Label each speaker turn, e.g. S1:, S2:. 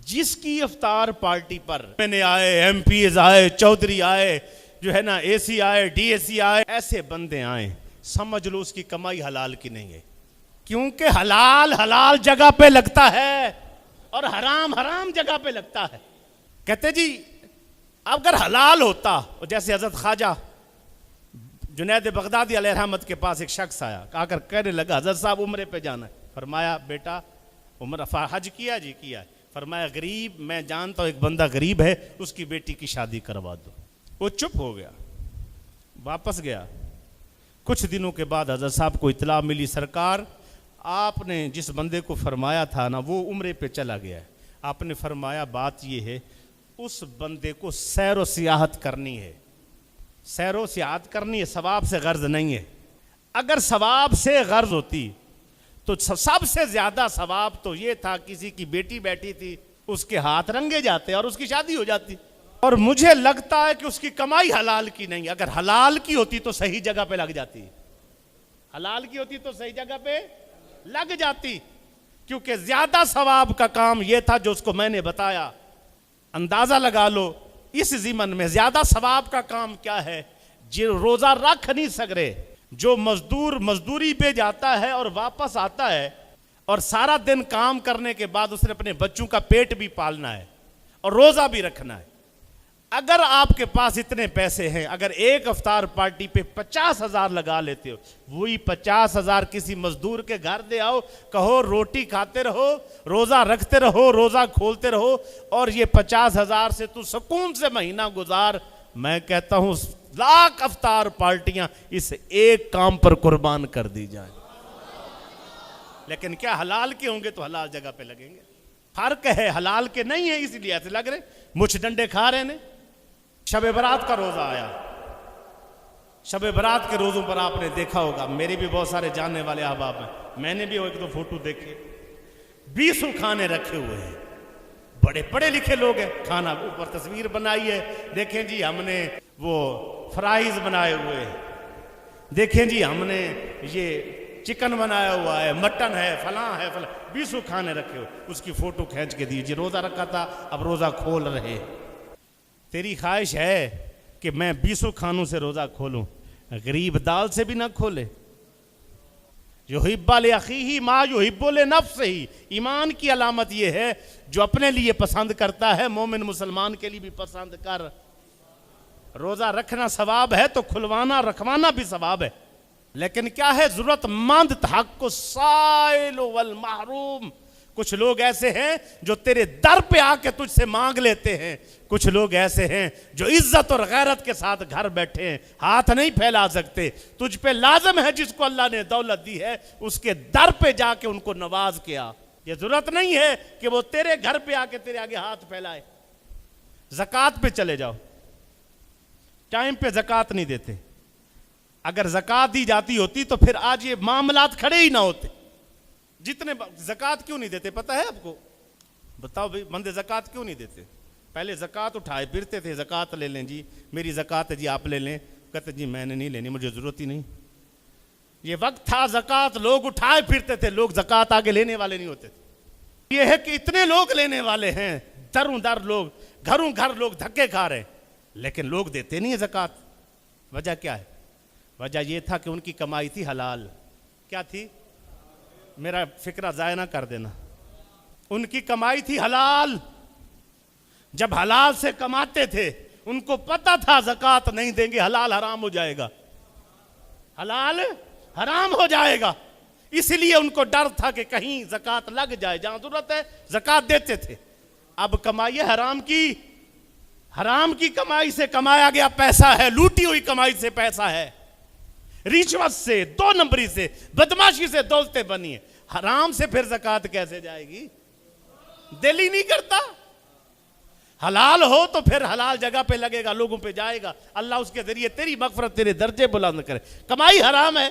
S1: جس کی افطار پارٹی پر میں نے آئے، ایم پیز آئے، چودھری آئے، جو ہے نا اے سی آئے، ڈی اے سی آئے، ایسے بندے آئیں، سمجھ لو اس کی کمائی حلال کی نہیں ہے، کیونکہ حلال حلال جگہ پہ لگتا ہے اور حرام حرام جگہ پہ لگتا ہے۔ کہتے جی اگر حلال ہوتا، جیسے حضرت خواجہ جنید بغدادی علیہ رحمت کے پاس ایک شخص آیا، آ کر کہنے لگا حضرت صاحب عمرے پہ جانا ہے۔ فرمایا بیٹا عمرہ حج کیا؟ جی کیا ہے۔ فرمایا غریب، میں جانتا ہوں ایک بندہ غریب ہے، اس کی بیٹی کی شادی کروا دو۔ وہ چپ ہو گیا، واپس گیا۔ کچھ دنوں کے بعد حضرت صاحب کو اطلاع ملی، سرکار آپ نے جس بندے کو فرمایا تھا نا وہ عمرے پہ چلا گیا ہے۔ آپ نے فرمایا بات یہ ہے اس بندے کو سیر و سیاحت کرنی ہے، سیر و سیاحت کرنی ہے، ثواب سے غرض نہیں ہے۔ اگر ثواب سے غرض ہوتی تو سب سے زیادہ ثواب تو یہ تھا کسی کی بیٹی بیٹھی تھی، اس کے ہاتھ رنگے جاتے اور اس کی شادی ہو جاتی۔ اور مجھے لگتا ہے کہ اس کی کمائی حلال کی نہیں، اگر حلال کی ہوتی تو صحیح جگہ پہ لگ جاتی، حلال کی ہوتی تو صحیح جگہ پہ لگ جاتی، کیونکہ زیادہ ثواب کا کام یہ تھا جو اس کو میں نے بتایا۔ اندازہ لگا لو اس ضمن میں زیادہ ثواب کا کام کیا ہے؟ جو روزہ رکھ نہیں سکرے، جو مزدور مزدوری پہ جاتا ہے اور واپس آتا ہے اور سارا دن کام کرنے کے بعد اس نے اپنے بچوں کا پیٹ بھی پالنا ہے اور روزہ بھی رکھنا ہے۔ اگر آپ کے پاس اتنے پیسے ہیں، اگر ایک افطار پارٹی پہ 50,000 لگا لیتے ہو، وہی 50,000 کسی مزدور کے گھر دے آؤ، کہو روٹی کھاتے رہو، روزہ رکھتے رہو، روزہ کھولتے رہو، اور یہ 50,000 سے تو سکون سے مہینہ گزار۔ میں کہتا ہوں لاکھ افطار پارٹیاں اس ایک کام پر قربان کر دی جائیں۔ لیکن کیا حلال کے ہوں گے تو حلال جگہ پہ لگیں گے؟ فرق ہے، حلال کے نہیں ہے اس لیے ایسے لگ رہے، مچھ ڈنڈے کھا رہے ہیں۔ شب برات کا روزہ آیا، شب برات کے روزوں پر آپ نے دیکھا ہوگا، میرے بھی بہت سارے جاننے والے احباب ہیں، میں نے بھی ایک دو فوٹو دیکھے، 20 کھانے رکھے ہوئے ہیں، بڑے پڑھے لکھے لوگ ہیں، کھانا اوپر تصویر بنائی ہے، دیکھیں جی ہم نے وہ فرائز بنائے ہوئے ہیں، دیکھیں جی ہم نے یہ چکن بنایا ہوا ہے، مٹن ہے، فلاں ہے، فلاں، 20 کھانے رکھے ہوئے، اس کی فوٹو کھینچ کے دیجیے، روزہ رکھا تھا اب روزہ کھول رہے۔ تیری خواہش ہے کہ میں 20 کھانوں سے روزہ کھولوں، غریب دال سے بھی نہ کھولے۔ یحب لأخیہ ما یحب لنفسہ، ایمان کی علامت یہ ہے جو اپنے لیے پسند کرتا ہے مومن مسلمان کے لیے بھی پسند کر۔ روزہ رکھنا ثواب ہے تو کھلوانا رکھوانا بھی ثواب ہے، لیکن کیا ہے ضرورت مند حق السائل والمحروم۔ کچھ لوگ ایسے ہیں جو تیرے در پہ آ کے تجھ سے مانگ لیتے ہیں، کچھ لوگ ایسے ہیں جو عزت اور غیرت کے ساتھ گھر بیٹھے ہیں، ہاتھ نہیں پھیلا سکتے۔ تجھ پہ لازم ہے جس کو اللہ نے دولت دی ہے اس کے در پہ جا کے ان کو نواز کیا۔ یہ ضرورت نہیں ہے کہ وہ تیرے گھر پہ آ کے تیرے آگے ہاتھ پھیلائے۔ زکوٰۃ پہ چلے جاؤ، ٹائم پہ زکوٰۃ نہیں دیتے۔ اگر زکوٰۃ دی جاتی ہوتی تو پھر آج یہ معاملات کھڑے ہی نہ ہوتے۔ جتنے زکوٰۃ کیوں نہیں دیتے پتہ ہے آپ کو؟ بتاؤ بھائی، بندے زکوٰۃ کیوں نہیں دیتے؟ پہلے زکوٰۃ اٹھائے پھرتے تھے، زکوٰۃ لے لیں جی، میری زکوٰۃ ہے جی آپ لے لیں، کہتے جی میں نے نہیں لینی، مجھے ضرورت ہی نہیں۔ یہ وقت تھا زکوٰۃ لوگ اٹھائے پھرتے تھے، لوگ زکوٰۃ آگے لینے والے نہیں ہوتے تھے۔ یہ ہے کہ اتنے لوگ لینے والے ہیں، دروں در لوگ، گھروں گھر لوگ دھکے کھا رہے ہیں، لیکن لوگ دیتے نہیں ہیں زکوٰۃ۔ وجہ کیا ہے؟ وجہ یہ تھا کہ ان کی کمائی تھی حلال۔ کیا تھی؟ میرا فکرہ ضائع نہ کر دینا، ان کی کمائی تھی حلال۔ جب حلال سے کماتے تھے ان کو پتہ تھا زکوٰۃ نہیں دیں گے حلال حرام ہو جائے گا، حلال حرام ہو جائے گا، اس لیے ان کو ڈر تھا کہ کہیں زکوٰۃ لگ جائے، جہاں ضرورت ہے زکوٰۃ دیتے تھے۔ اب کمائی حرام کی، حرام کی کمائی سے کمایا گیا پیسہ ہے، لوٹی ہوئی کمائی سے پیسہ ہے، رشوت سے، دو نمبری سے، بدماشی سے دولتیں بنی ہیں، حرام سے پھر زکوٰۃ کیسے جائے گی؟ دل ہی نہیں کرتا۔ حلال ہو تو پھر حلال جگہ پہ لگے گا، لوگوں پہ جائے گا، اللہ اس کے ذریعے تیری مغفرت، تیرے درجے بلند کرے۔ کمائی حرام ہے